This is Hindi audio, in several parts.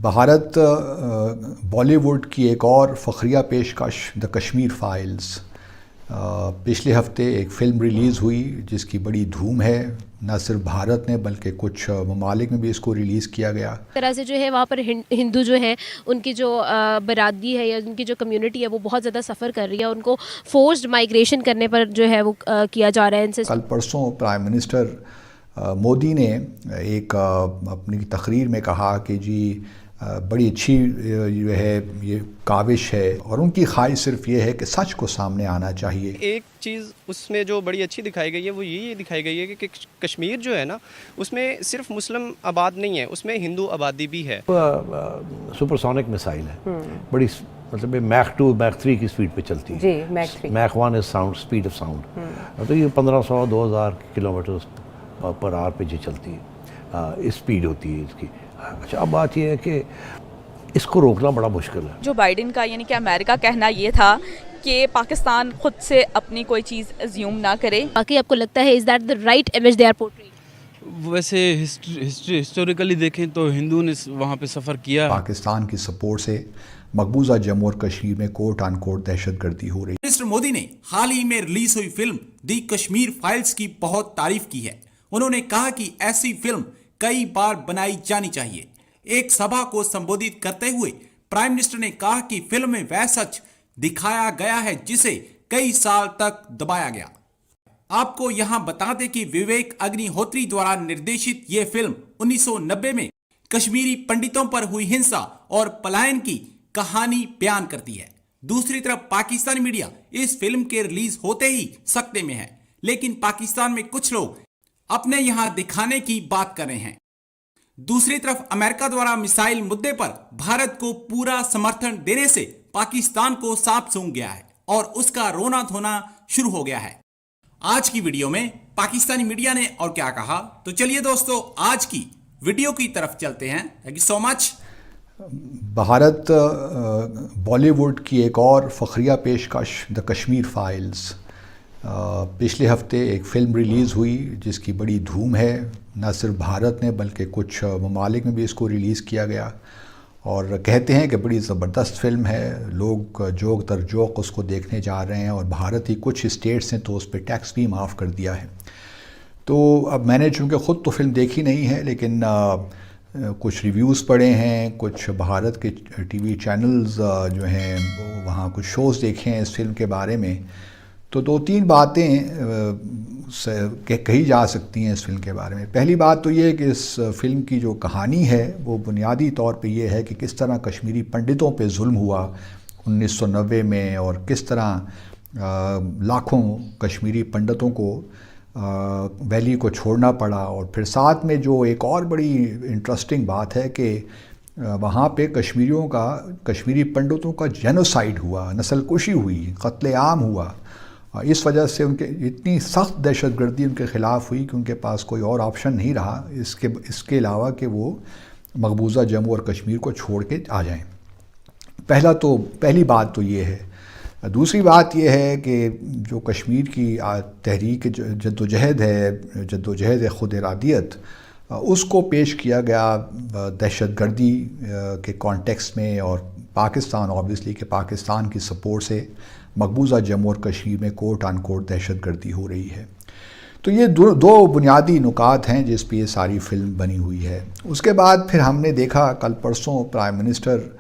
भारत बॉलीवुड की एक और फ़खरिया पेशकश द कश्मीर फाइल्स। पिछले हफ्ते एक फ़िल्म रिलीज़ हुई जिसकी बड़ी धूम है। न सिर्फ भारत ने बल्कि कुछ ममालिक में भी इसको रिलीज़ किया गया। तरह से जो है वहाँ पर हिंदू जो है उनकी जो बरादरी है या उनकी जो कम्युनिटी है वो बहुत ज़्यादा सफ़र कर रही है। उनको फोर्स्ड माइग्रेशन करने पर जो है वो किया जा रहा है इनसे। कल परसों प्राइम मिनिस्टर मोदी ने एक अपनी तकरीर में कहा कि जी बड़ी अच्छी जो है ये काविश है और उनकी ख्वाहिश सिर्फ ये है कि सच को सामने आना चाहिए। एक चीज़ उसमें जो बड़ी अच्छी दिखाई गई है वो ये दिखाई गई है कि कश्मीर जो है ना उसमें सिर्फ मुस्लिम आबाद नहीं है, उसमें हिंदू आबादी भी है। सुपरसोनिक मिसाइल है, बड़ी मतलब मैक 2 मैक 3 की स्पीड पे चलती है जी। Mach 1 is sound speed of sound, तो ये 1500-2000 किलोमीटर पर आवर पे जो चलती है स्पीड होती है इसकी। अच्छा, अब बात यह है कि इसको रोकना बड़ा मुश्किल है। जो बाइडेन का यानी कि अमेरिका कहना ये था कि पाकिस्तान खुद से अपनी कोई चीज़ अज्यूम ना करे। बाकी आपको लगता है is that the right image they are portraying? वैसे हिस्टोरिकली देखें तो हिंदू ने वहाँ पे सफ़र किया। पाकिस्तान की सपोर्ट से मकबूजा जम्मू और कश्मीर में कोट अनकोट दहशतगर्दी हो रही। मिनिस्टर मोदी ने हाल ही में रिलीज हुई फिल्म दी कश्मीर फाइल्स की बहुत तारीफ की है। उन्होंने कहा कि ऐसी फिल्म कई बार बनाई जानी चाहिए। एक सभा को संबोधित करते हुए प्राइम मिनिस्टर ने कहा कि फिल्म में वह सच दिखाया गया है जिसे कई साल तक दबाया गया। आपको यहां बता दें कि विवेक अग्निहोत्री द्वारा निर्देशित यह फिल्म 1990 में कश्मीरी पंडितों पर हुई हिंसा और पलायन की कहानी बयान करती है। दूसरी तरफ पाकिस्तानी मीडिया इस फिल्म के रिलीज होते ही सकते में है, लेकिन पाकिस्तान में कुछ लोग अपने यहां दिखाने की बात कर रहे हैं। दूसरी तरफ अमेरिका द्वारा मिसाइल मुद्दे पर भारत को पूरा समर्थन देने से पाकिस्तान को सांप सूंघ गया है और उसका रोना धोना शुरू हो गया है। आज की वीडियो में पाकिस्तानी मीडिया ने और क्या कहा, तो चलिए दोस्तों आज की वीडियो की तरफ चलते हैं। Thank you so much. Bharat Bollywood की एक और फ़खरिया पेशकश द कश्मीर फाइल्स। पिछले हफ्ते एक फ़िल्म रिलीज़ हुई जिसकी बड़ी धूम है। न सिर्फ भारत ने बल्कि कुछ ममालिक में भी इसको रिलीज़ किया गया और कहते हैं कि बड़ी ज़बरदस्त फ़िल्म है। लोग जोक तर जोक उसको देखने जा रहे हैं और भारत ही कुछ स्टेट्स हैं तो उस पर टैक्स भी माफ़ कर दिया है। तो अब मैंने चूँकि ख़ुद तो फिल्म देखी नहीं है, लेकिन कुछ रिव्यूज़ पढ़े हैं, कुछ भारत के टीवी चैनल्स जो हैं वहाँ कुछ शोज़ देखे हैं इस फिल्म के बारे में। तो 2-3 बातें कही जा सकती हैं इस फिल्म के बारे में। पहली बात तो ये है कि इस फिल्म की जो कहानी है वो बुनियादी तौर पे ये है कि किस तरह कश्मीरी पंडितों पे जुल्म हुआ 1990 में और किस तरह लाखों कश्मीरी पंडितों को वैली को छोड़ना पड़ा। और फिर साथ में जो एक और बड़ी इंटरेस्टिंग बात है कि वहाँ पे कश्मीरी पंडितों का जेनोसाइड हुआ, नस्लकुशी हुई, कत्लेआम हुआ। इस वजह से उनके इतनी सख्त दहशतगर्दी उनके ख़िलाफ़ हुई कि उनके पास कोई और ऑप्शन नहीं रहा इसके अलावा कि वो मकबूजा जम्मू और कश्मीर को छोड़ के आ जाएं। पहली बात तो ये है। दूसरी बात ये है कि जो कश्मीर की तहरीक जद्दोजहद खुद इरादियत उसको पेश किया गया दहशतगर्दी के कॉन्टेक्स्ट में और पाकिस्तान ऑब्वियसली कि पाकिस्तान की सपोर्ट से मकबूजा जम्मू और कश्मीर में कोट अनकोट दहशतगर्दी हो रही है। तो ये दो बुनियादी नुकात हैं जिस पे ये सारी फिल्म बनी हुई है। उसके बाद फिर हमने देखा कल परसों प्राइम मिनिस्टर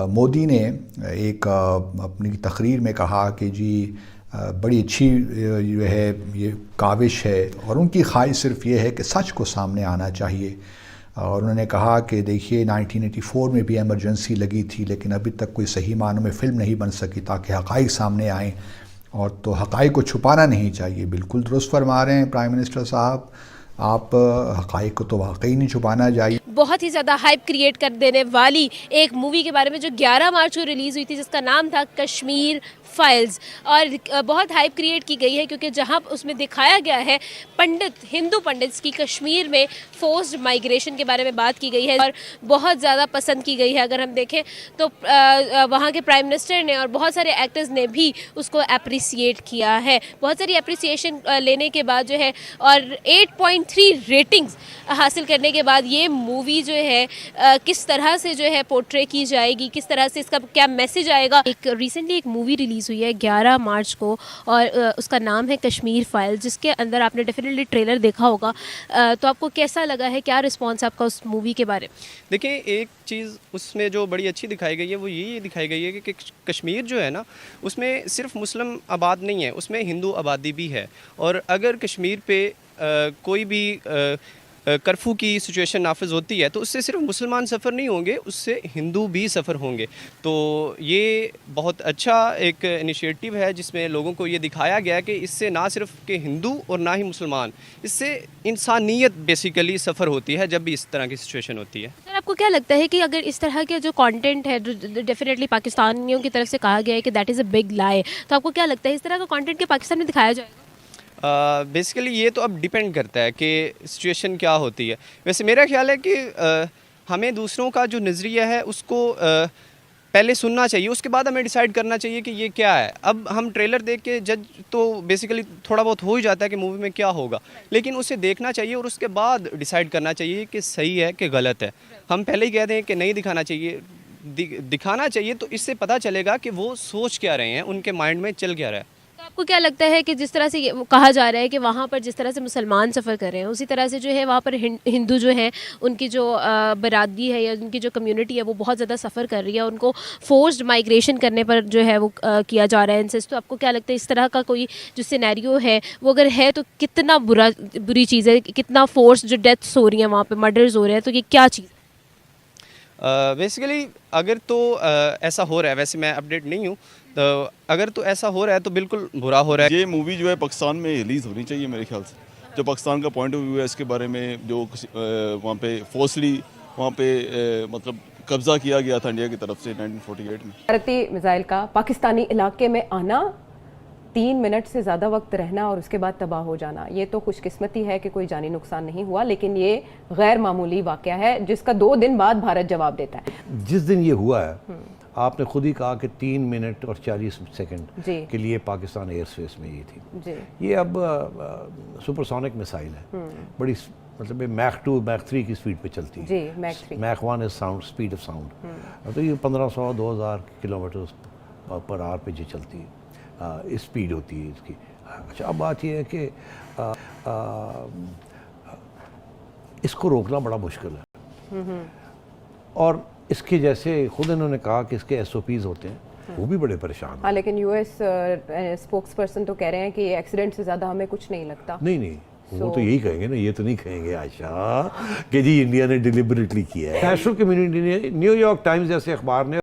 मोदी ने एक अपनी तकरीर में कहा कि जी बड़ी अच्छी जो है ये काविश है और उनकी ख्वाहिश सिर्फ ये है कि सच को सामने आना चाहिए। और उन्होंने कहा कि देखिए 1984 में भी एमरजेंसी लगी थी लेकिन अभी तक कोई सही मानों में फ़िल्म नहीं बन सकी ताकि हक़ाइक़ सामने आएँ और तो हक़ाइक़ को छुपाना नहीं चाहिए। बिल्कुल दुरुस्त फरमा रहे हैं प्राइम मिनिस्टर साहब, आप हक़ाइक़ को तो वाकई नहीं छुपाना चाहिए। बहुत ही ज़्यादा हाइप क्रिएट कर देने वाली एक मूवी के बारे में जो 11 मार्च को रिलीज़ हुई थी जिसका नाम था कश्मीर फाइल्स, और बहुत हाइप क्रिएट की गई है क्योंकि जहां उसमें दिखाया गया है हिंदू पंडित्स की कश्मीर में फोर्स्ड माइग्रेशन के बारे में बात की गई है और बहुत ज़्यादा पसंद की गई है। अगर हम देखें तो वहाँ के प्राइम मिनिस्टर ने और बहुत सारे एक्टर्स ने भी उसको अप्रिसिएट किया है। बहुत सारी अप्रिसिएशन लेने के बाद जो है और 9.3 रेटिंग्स हासिल करने के बाद ये मूवी जो है किस तरह से जो है पोर्ट्रे की जाएगी, किस तरह से इसका क्या मैसेज आएगा। एक रिसेंटली एक मूवी रिलीज़ हुई है 11 मार्च को और उसका नाम है कश्मीर फाइल्स, जिसके अंदर आपने डेफिनेटली ट्रेलर देखा होगा। तो आपको कैसा लगा है, क्या रिस्पॉन्स आपका उस मूवी के बारे में? देखिए, एक चीज़ उसमें जो बड़ी अच्छी दिखाई गई है वो ये दिखाई गई है कि कश्मीर जो है ना, उसमें सिर्फ मुस्लिम आबाद नहीं है, उसमें हिंदू आबादी भी है। और अगर कश्मीर पे कोई भी कर्फ्यू की सिचुएशन नाफिज होती है तो उससे सिर्फ मुसलमान सफ़र नहीं होंगे, उससे हिंदू भी सफ़र होंगे। तो ये बहुत अच्छा एक इनिशिएटिव है जिसमें लोगों को ये दिखाया गया कि इससे ना सिर्फ के हिंदू और ना ही मुसलमान, इससे इंसानियत बेसिकली सफ़र होती है जब भी इस तरह की सिचुएशन होती है। सर, आपको क्या लगता है कि अगर इस तरह के जो कंटेंट है, डेफिनेटली पाकिस्तानियों की तरफ से कहा गया है कि that is a big lie, तो आपको क्या लगता है इस तरह का कंटेंट के पाकिस्तान में दिखाया जाएगा? बेसिकली ये तो अब डिपेंड करता है कि सिचुएशन क्या होती है। वैसे मेरा ख्याल है कि हमें दूसरों का जो नज़रिया है उसको पहले सुनना चाहिए, उसके बाद हमें डिसाइड करना चाहिए कि ये क्या है। अब हम ट्रेलर देख के जज तो बेसिकली थोड़ा बहुत हो ही जाता है कि मूवी में क्या होगा, लेकिन उसे देखना चाहिए और उसके बाद डिसाइड करना चाहिए कि सही है कि गलत है। हम पहले ही कह दें कि नहीं दिखाना चाहिए, दिखाना चाहिए, तो इससे पता चलेगा कि वो सोच क्या रहे हैं, उनके माइंड में चल क्या रहा है। तो आपको क्या लगता है कि जिस तरह से वो कहा जा रहा है कि वहाँ पर जिस तरह से मुसलमान सफ़र कर रहे हैं, उसी तरह से जो है वहाँ पर हिंदू जो हैं, उनकी जो बरादरी है या उनकी जो कम्युनिटी है वो बहुत ज़्यादा सफ़र कर रही है, उनको फोर्स्ड माइग्रेशन करने पर जो है वो किया जा रहा है इंसिस्ट। तो आपको क्या लगता है इस तरह का कोई जो सिनेरियो है वो अगर है तो कितना बुरी चीज़ है, कितना फोर्स जो डेथ्स हो रही हैं वहाँ पर, मर्डर्स हो रहे हैं, तो ये क्या चीज़ है? बेसिकली अगर तो ऐसा हो रहा है, वैसे मैं अपडेट नहीं हूँ, तो अगर तो ऐसा हो रहा है तो बिल्कुल बुरा हो रहा है। ये मूवी जो है पाकिस्तान में रिलीज़ होनी चाहिए मेरे ख्याल से। जो पाकिस्तान का पॉइंट ऑफ व्यू है इसके बारे में, जो वहाँ पे फोर्सली वहाँ पे मतलब कब्ज़ा किया गया था इंडिया की तरफ से 1948 में। भारतीय मिसाइल का पाकिस्तानी इलाके में आना, 3 मिनट से ज़्यादा वक्त रहना और उसके बाद तबाह हो जाना, ये तो खुशकिस्मती है कि कोई जानी नुकसान नहीं हुआ, लेकिन ये गैर मामूली वाक़या है जिसका 2 दिन बाद भारत जवाब देता है। जिस दिन ये हुआ है, आपने खुद ही कहा कि 3 मिनट और 40 सेकंड के लिए पाकिस्तान एयर स्पेस में ये थी जी। ये अब सुपरसोनिक मिसाइल है, बड़ी मतलब मैक 2 मैक 3 की स्पीड पे चलती है जी। Mach 1 is sound, speed of sound. तो ये 1500-2000 किलोमीटर पर आवर पे जो चलती है, स्पीड होती है इसकी। अच्छा, अब बात ये है कि इसको रोकना बड़ा मुश्किल है, और इसके जैसे खुद इन्होंने कहा कि इसके SOPs होते हैं, वो भी बड़े परेशान हैं। हाँ, लेकिन US स्पोक्स पर्सन तो कह रहे हैं कि एक्सीडेंट से ज़्यादा हमें कुछ नहीं लगता। नहीं, वो तो यही कहेंगे ना, ये तो नहीं कहेंगे आशा कि जी इंडिया ने डिलिबरेटली किया है। नेशनल कम्युनिटी ने, न्यूयॉर्क टाइम्स जैसे अखबार ने